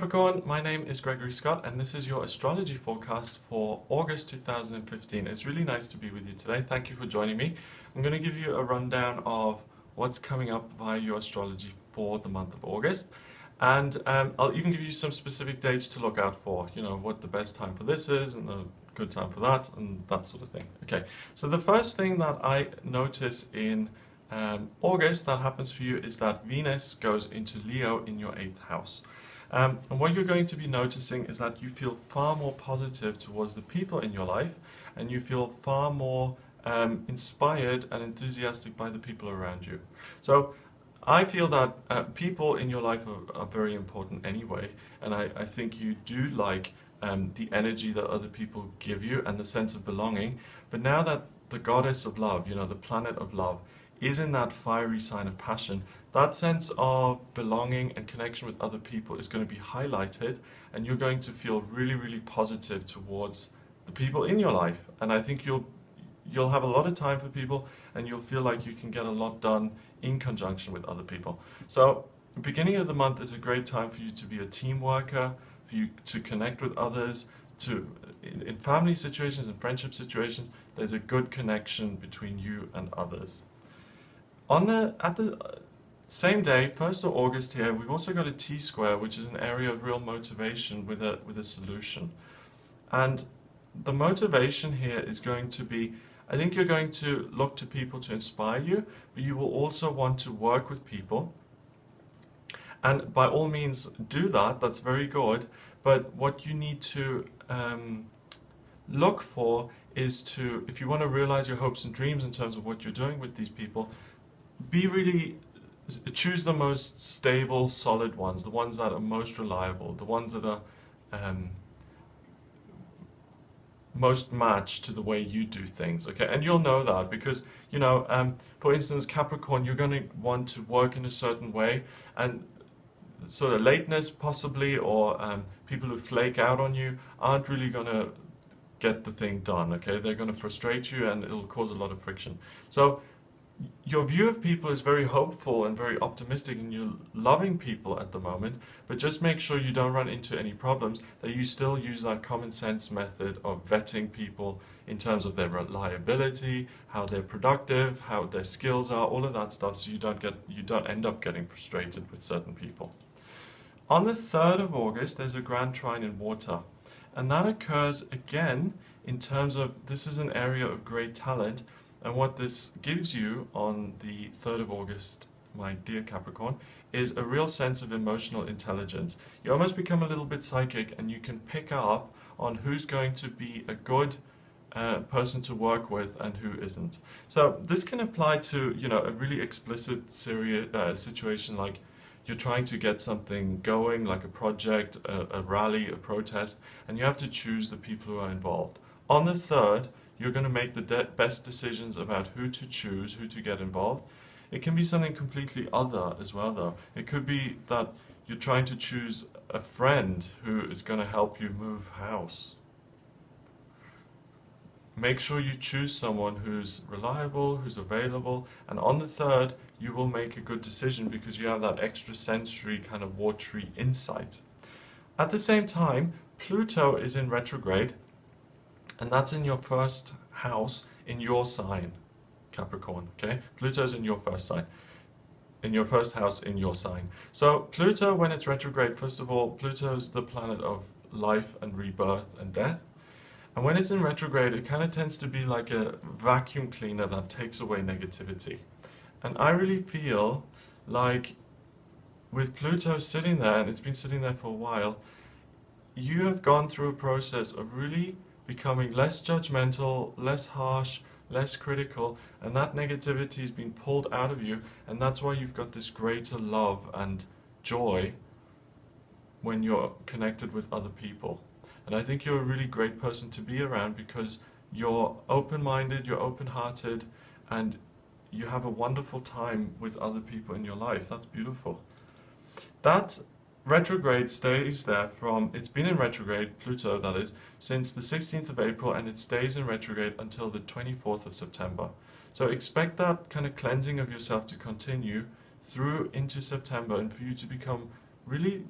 Capricorn, my name is Gregory Scott and this is your astrology forecast for August 2015. It's really nice to be with you today. Thank you for joining me. I'm going to give you a rundown of what's coming up via your astrology for the month of August. And I'll even give you some specific dates to look out for, you know, what the best time for this is and the good time for that and that sort of thing. Okay, so the first thing that I notice in August that happens for you is that Venus goes into Leo in your 8th house. And what you're going to be noticing is that you feel far more positive towards the people in your life, and you feel far more inspired and enthusiastic by the people around you. So I feel that people in your life are very important anyway, and I think you do like the energy that other people give you and the sense of belonging. But now that the goddess of love, you know, the planet of love, is in that fiery sign of passion, that sense of belonging and connection with other people is going to be highlighted, and you're going to feel really, really positive towards the people in your life. And I think you'll have a lot of time for people, and you'll feel like you can get a lot done in conjunction with other people. So the beginning of the month is a great time for you to be a team worker, for you to connect with others, in family situations and friendship situations, there's a good connection between you and others. At the same day, 1st of August here, we've also got a T-square, which is an area of real motivation with a solution. And the motivation here is going to be, I think you're going to look to people to inspire you, but you will also want to work with people. And by all means do that, that's very good. But what you need to look for is to, if you want to realize your hopes and dreams in terms of what you're doing with these people, choose the most stable, solid ones, the ones that are most reliable, the ones that are most matched to the way you do things, okay? And you'll know that because, you know, for instance, Capricorn, you're going to want to work in a certain way, and sort of lateness possibly, or people who flake out on you aren't really going to get the thing done, okay? They're going to frustrate you and it'll cause a lot of friction. So your view of people is very hopeful and very optimistic, and you're loving people at the moment, but just make sure you don't run into any problems, that you still use that common sense method of vetting people in terms of their reliability, how they're productive, how their skills are, all of that stuff, so you don't end up getting frustrated with certain people. On the 3rd of August, there's a grand trine in water, and that occurs again in terms of, this is an area of great talent. And what this gives you on the 3rd of August, my dear Capricorn, is a real sense of emotional intelligence. You almost become a little bit psychic, and you can pick up on who's going to be a good person to work with and who isn't. So this can apply to, you know, a really explicit serious situation, like you're trying to get something going, like a project, a rally, a protest, and you have to choose the people who are involved. On the 3rd, you're going to make the best decisions about who to choose, who to get involved. It can be something completely other as well, though. It could be that you're trying to choose a friend who is going to help you move house. Make sure you choose someone who's reliable, who's available, and on the 3rd, you will make a good decision because you have that extrasensory kind of watery insight. At the same time, Pluto is in retrograde, and that's in your 1st house in your sign, Capricorn, okay? Pluto's in your 1st sign, in your 1st house in your sign. So Pluto, when it's retrograde, first of all, Pluto's the planet of life and rebirth and death. And when it's in retrograde, it kind of tends to be like a vacuum cleaner that takes away negativity. And I really feel like with Pluto sitting there, and it's been sitting there for a while, you have gone through a process of really becoming less judgmental, less harsh, less critical, and that negativity has been pulled out of you, and that's why you've got this greater love and joy when you're connected with other people. And I think you're a really great person to be around because you're open-minded, you're open-hearted, and you have a wonderful time with other people in your life. That's beautiful. That retrograde stays there it's been in retrograde, Pluto that is, since the 16th of April, and it stays in retrograde until the 24th of September. So expect that kind of cleansing of yourself to continue through into September, and for you to become really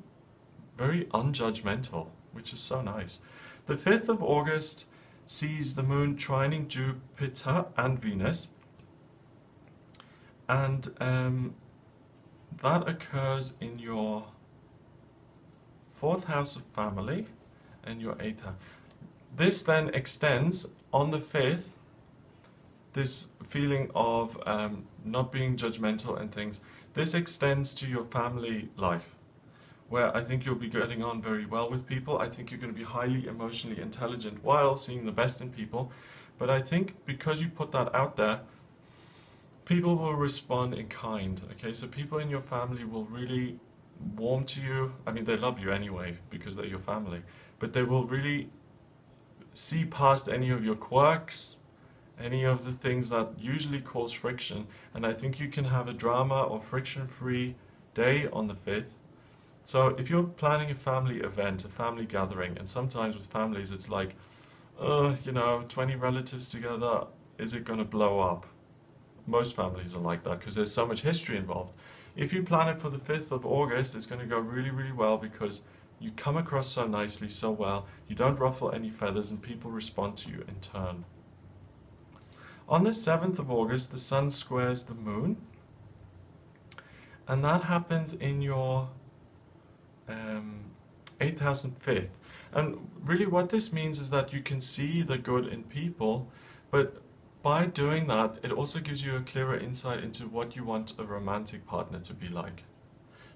very unjudgmental, which is so nice. The 5th of August sees the moon trining Jupiter and Venus, and that occurs in your 4th house of family and your 8th house. This then extends on the 5th, this feeling of not being judgmental and things. This extends to your family life, where I think you'll be getting on very well with people. I think you're going to be highly emotionally intelligent while seeing the best in people. But I think because you put that out there, people will respond in kind. Okay, so people in your family will really warm to you. I mean, they love you anyway because they're your family, but they will really see past any of your quirks, any of the things that usually cause friction, and I think you can have a drama or friction-free day on the 5th. So if you're planning a family event, a family gathering, and sometimes with families it's like, 20 relatives together, is it going to blow up? Most families are like that because there's so much history involved. If you plan it for the 5th of August, it's going to go really, really well because you come across so nicely, so well, you don't ruffle any feathers, and people respond to you in turn. On the 7th of August, the Sun squares the Moon, and that happens in your 8th house and 5th. And really what this means is that you can see the good in people, but by doing that, it also gives you a clearer insight into what you want a romantic partner to be like.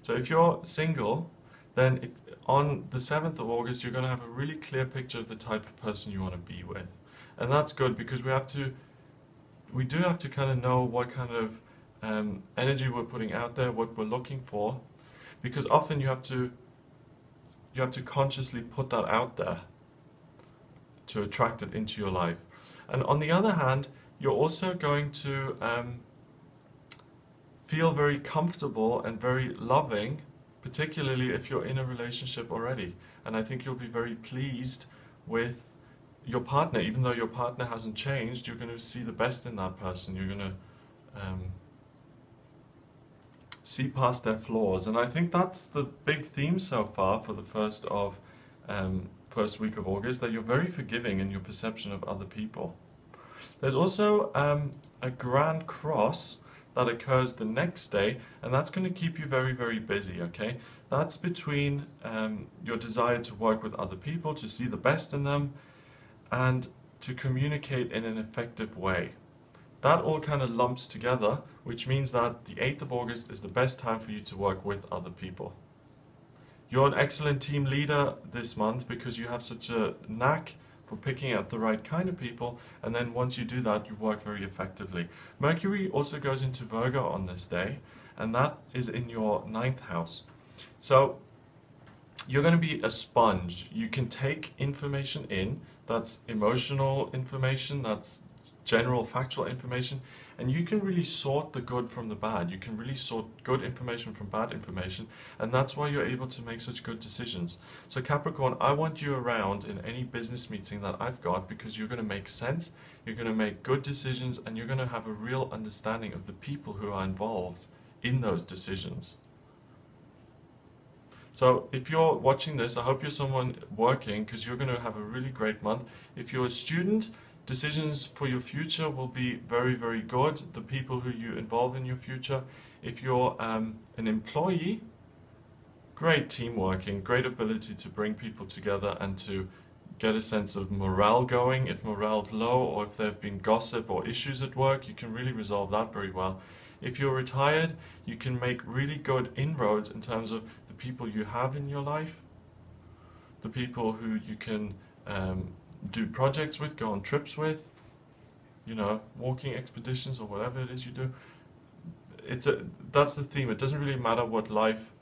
So if you're single, then on the 7th of August, you're going to have a really clear picture of the type of person you want to be with. And that's good because we do have to kind of know what kind of energy we're putting out there, what we're looking for, because often you have to consciously put that out there to attract it into your life. And on the other hand, you're also going to feel very comfortable and very loving, particularly if you're in a relationship already. And I think you'll be very pleased with your partner. Even though your partner hasn't changed, you're going to see the best in that person. You're going to see past their flaws. And I think that's the big theme so far for the first week of August, that you're very forgiving in your perception of other people. There's also a Grand Cross that occurs the next day, and that's going to keep you very, very busy, okay? That's between your desire to work with other people, to see the best in them, and to communicate in an effective way. That all kind of lumps together, which means that the 8th of August is the best time for you to work with other people. You're an excellent team leader this month because you have such a knack for picking out the right kind of people, and then once you do that, you work very effectively. Mercury also goes into Virgo on this day, and that is in your 9th house. So you're going to be a sponge. You can take information in, that's emotional information, that's general factual information, and you can really sort the good from the bad. You can really sort good information from bad information, and that's why you're able to make such good decisions. So Capricorn, I want you around in any business meeting that I've got because you're going to make sense, you're going to make good decisions, and you're going to have a real understanding of the people who are involved in those decisions. So if you're watching this, I hope you're someone working because you're going to have a really great month. If you're a student, decisions for your future will be very, very good. The people who you involve in your future. If you're an employee, great teamworking, great ability to bring people together and to get a sense of morale going. If morale's low or if there have been gossip or issues at work, you can really resolve that very well. If you're retired, you can make really good inroads in terms of the people you have in your life, the people who you can do projects with, go on trips with, walking expeditions or whatever it is you do. That's the theme. It doesn't really matter what life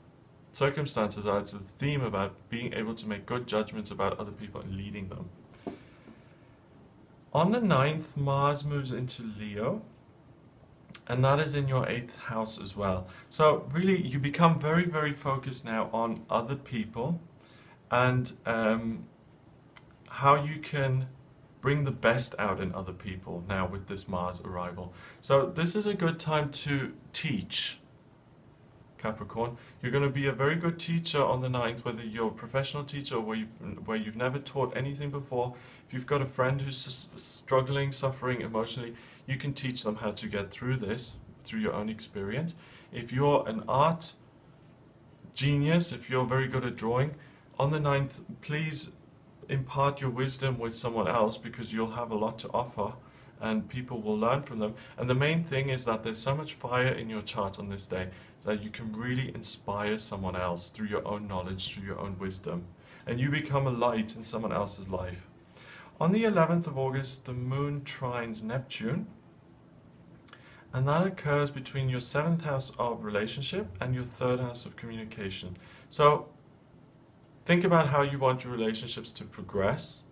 circumstances are. It's the theme about being able to make good judgments about other people and leading them. On the 9th, Mars moves into Leo, and that is in your 8th house as well. So really, you become very, very focused now on other people and how you can bring the best out in other people now with this Mars arrival. So this is a good time to teach. Capricorn. You're going to be a very good teacher on the 9th, whether you're a professional teacher or where you've never taught anything before. If you've got a friend who's struggling, suffering emotionally, you can teach them how to get through this, through your own experience. If you're an art genius, if you're very good at drawing, on the 9th, please impart your wisdom with someone else, because you'll have a lot to offer and people will learn from them. And the main thing is that there's so much fire in your chart on this day that you can really inspire someone else through your own knowledge, through your own wisdom, and you become a light in someone else's life. On the 11th of August, the moon trines Neptune, and that occurs between your 7th house of relationship and your 3rd house of communication. So think about how you want your relationships to progress.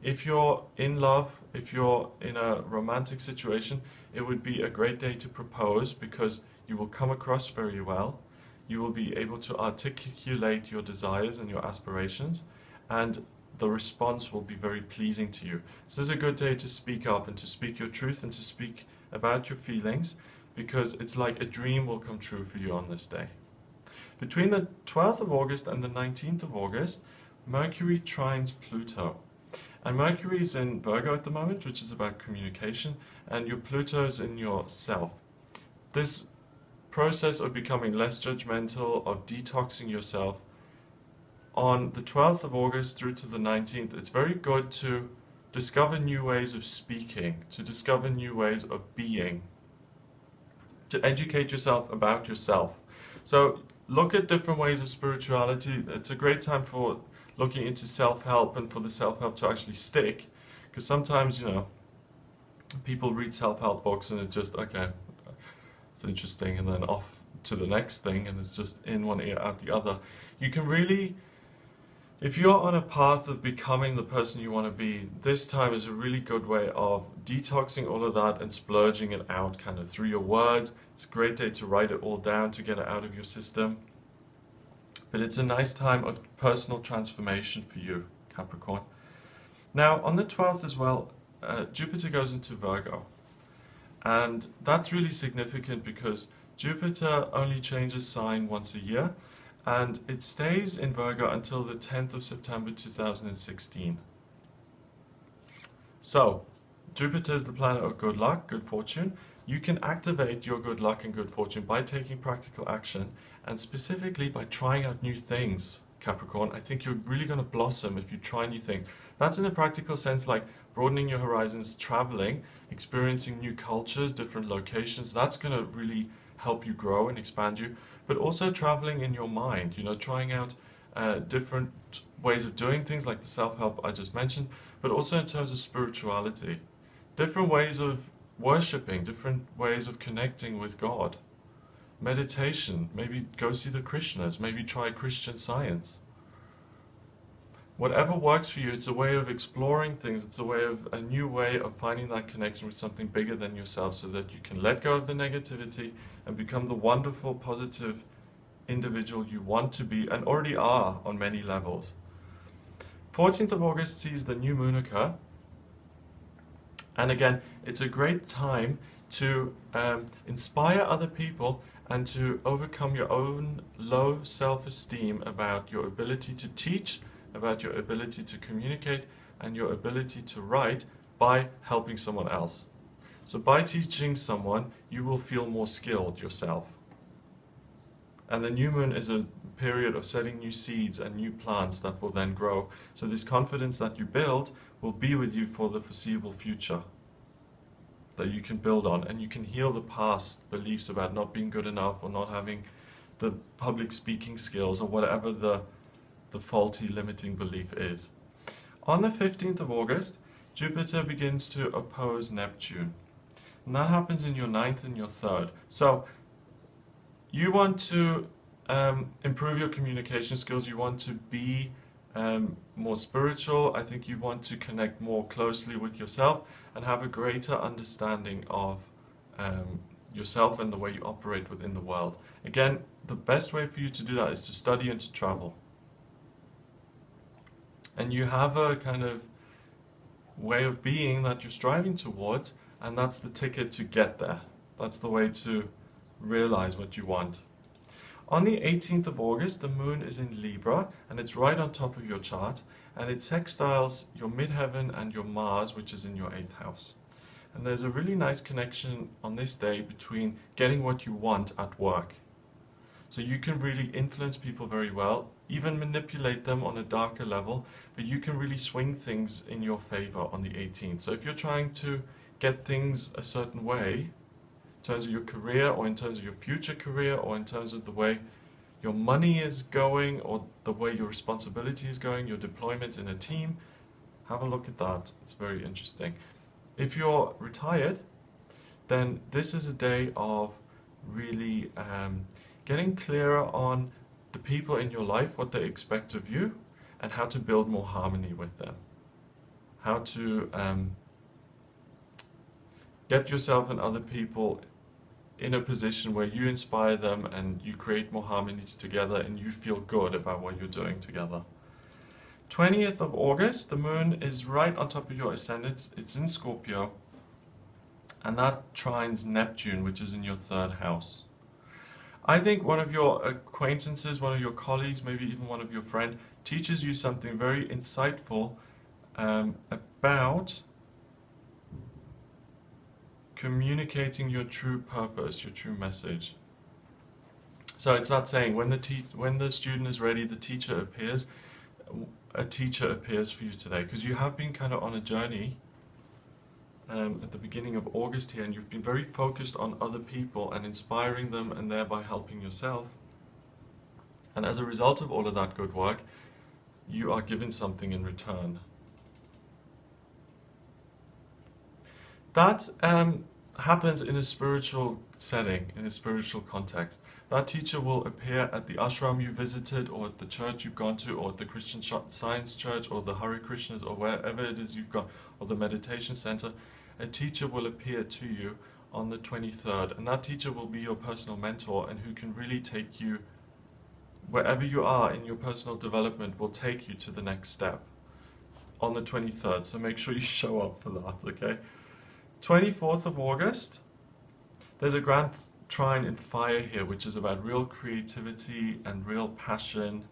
If you're in love, if you're in a romantic situation, it would be a great day to propose, because you will come across very well. You will be able to articulate your desires and your aspirations, and the response will be very pleasing to you. This is a good day to speak up and to speak your truth and to speak about your feelings, because it's like a dream will come true for you on this day. Between the 12th of August and the 19th of August, Mercury trines Pluto. And Mercury is in Virgo at the moment, which is about communication, and your Pluto is in your self. This process of becoming less judgmental, of detoxing yourself, on the 12th of August through to the 19th, it's very good to discover new ways of speaking, to discover new ways of being, to educate yourself about yourself. So look at different ways of spirituality. It's a great time for looking into self-help and for the self-help to actually stick, because sometimes, you know, people read self-help books and it's just, okay, it's interesting, and then off to the next thing, and it's just in one ear out the other. You can really, if you're on a path of becoming the person you want to be, this time is a really good way of detoxing all of that and splurging it out kind of through your words. It's a great day to write it all down, to get it out of your system. But it's a nice time of personal transformation for you, Capricorn. Now, on the 12th as well, Jupiter goes into Virgo. And that's really significant because Jupiter only changes sign once a year, and it stays in Virgo until the 10th of September 2016. So, Jupiter is the planet of good luck, good fortune. You can activate your good luck and good fortune by taking practical action, and specifically by trying out new things, Capricorn. I think you're really going to blossom if you try new things. That's in a practical sense, like broadening your horizons, traveling, experiencing new cultures, different locations. That's going to really help you grow and expand you. But also traveling in your mind, you know, trying out different ways of doing things like the self-help I just mentioned, but also in terms of spirituality. Different ways of worshipping, different ways of connecting with God. Meditation, maybe go see the Krishnas, maybe try Christian Science. Whatever works for you, it's a way of exploring things, it's a new way of finding that connection with something bigger than yourself, so that you can let go of the negativity and become the wonderful, positive individual you want to be and already are on many levels. 14th of August sees the new moon occur. And again, it's a great time to inspire other people and to overcome your own low self-esteem about your ability to teach, about your ability to communicate, and your ability to write by helping someone else. So by teaching someone, you will feel more skilled yourself. And the new moon is a period of setting new seeds and new plants that will then grow. So this confidence that you build will be with you for the foreseeable future, that you can build on, and you can heal the past beliefs about not being good enough or not having the public speaking skills or whatever the faulty limiting belief is. On the 15th of August, Jupiter begins to oppose Neptune. And that happens in your 9th and your 3rd. So you want to improve your communication skills, you want to be more spiritual. I think you want to connect more closely with yourself and have a greater understanding of yourself and the way you operate within the world. Again, the best way for you to do that is to study and to travel. And you have a kind of way of being that you're striving towards, and that's the ticket to get there. That's the way to realize what you want. On the 18th of August, the moon is in Libra, and it's right on top of your chart, and it sextiles your midheaven and your Mars, which is in your 8th house. And there's a really nice connection on this day between getting what you want at work. So you can really influence people very well, even manipulate them on a darker level, but you can really swing things in your favor on the 18th. So if you're trying to get things a certain way, in terms of your career, or in terms of your future career, or in terms of the way your money is going, or the way your responsibility is going, your deployment in a team, have a look at that. It's very interesting. If you're retired, then this is a day of really getting clearer on the people in your life, what they expect of you, and how to build more harmony with them. How to get yourself and other people in a position where you inspire them and you create more harmonies together and you feel good about what you're doing together. 20th of August, the moon is right on top of your ascendant. It's in Scorpio, and that trines Neptune, which is in your 3rd house. I think one of your acquaintances, one of your colleagues, maybe even one of your friends, teaches you something very insightful about communicating your true purpose, your true message. So it's that saying, when the student is ready, the teacher appears. A teacher appears for you today, because you have been kind of on a journey at the beginning of August here, and you've been very focused on other people and inspiring them and thereby helping yourself. And as a result of all of that good work, you are given something in return. That happens in a spiritual setting, in a spiritual context. That teacher will appear at the ashram you visited, or at the church you've gone to, or at the Christian Science Church, or the Hare Krishnas, or wherever it is you've gone, or the meditation center. A teacher will appear to you on the 23rd, and that teacher will be your personal mentor, and who can really take you wherever you are in your personal development, will take you to the next step on the 23rd. So make sure you show up for that, okay? 24th of August, there's a grand trine in fire here, which is about real creativity and real passion.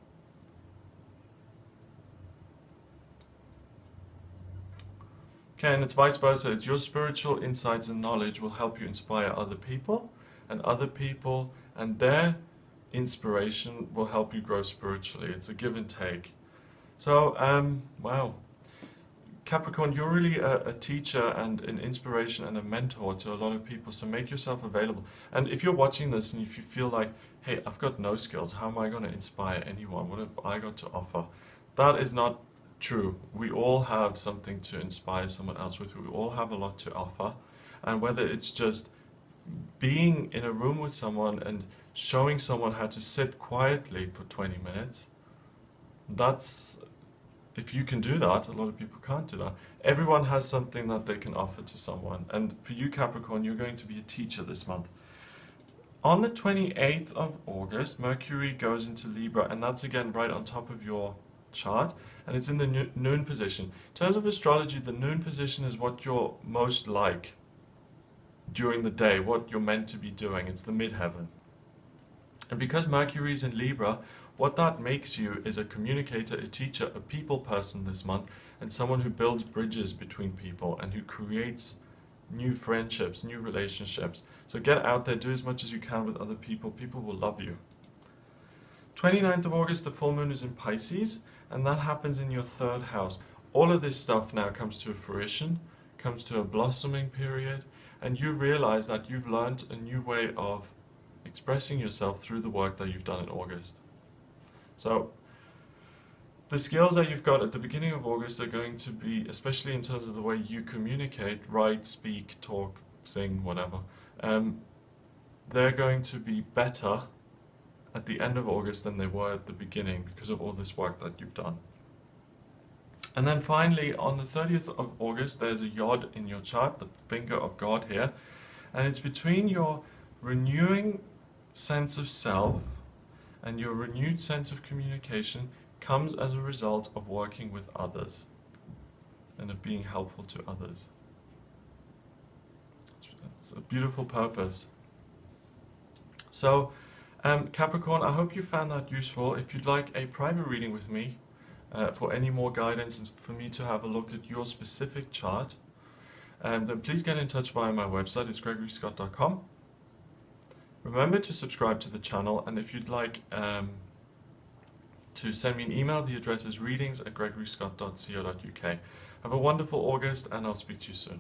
Okay, and it's vice versa. It's your spiritual insights and knowledge will help you inspire other people and their inspiration will help you grow spiritually. It's a give and take. So, wow. Capricorn, you're really a teacher and an inspiration and a mentor to a lot of people, so make yourself available. And if you're watching this and if you feel like, hey, I've got no skills, how am I going to inspire anyone? What have I got to offer? That is not true. We all have something to inspire someone else with. We all have a lot to offer. And whether it's just being in a room with someone and showing someone how to sit quietly for 20 minutes, that's... if you can do that, a lot of people can't do that. Everyone has something that they can offer to someone. And for you, Capricorn, you're going to be a teacher this month. On the 28th of August, Mercury goes into Libra, and that's again right on top of your chart, and it's in the noon position. In terms of astrology, the noon position is what you're most like during the day, what you're meant to be doing. It's the midheaven. And because Mercury is in Libra, what that makes you is a communicator, a teacher, a people person this month, and someone who builds bridges between people and who creates new friendships, new relationships. So get out there, do as much as you can with other people. People will love you. 29th of August, the full moon is in Pisces, and that happens in your 3rd house. All of this stuff now comes to a fruition, comes to a blossoming period, and you realize that you've learned a new way of expressing yourself through the work that you've done in August. So the skills that you've got at the beginning of August are going to be, especially in terms of the way you communicate, write, speak, talk, sing, whatever, they're going to be better at the end of August than they were at the beginning because of all this work that you've done. And then finally, on the 30th of August, there's a yod in your chart, the finger of God here, and it's between your renewing sense of self and your renewed sense of communication comes as a result of working with others and of being helpful to others. It's a beautiful purpose. So Capricorn, I hope you found that useful. If you'd like a private reading with me, for any more guidance and for me to have a look at your specific chart, then please get in touch via my website. It's gregoryscott.com. Remember to subscribe to the channel, and if you'd like to send me an email, the address is readings@gregoryscott.co.uk. Have a wonderful August, and I'll speak to you soon.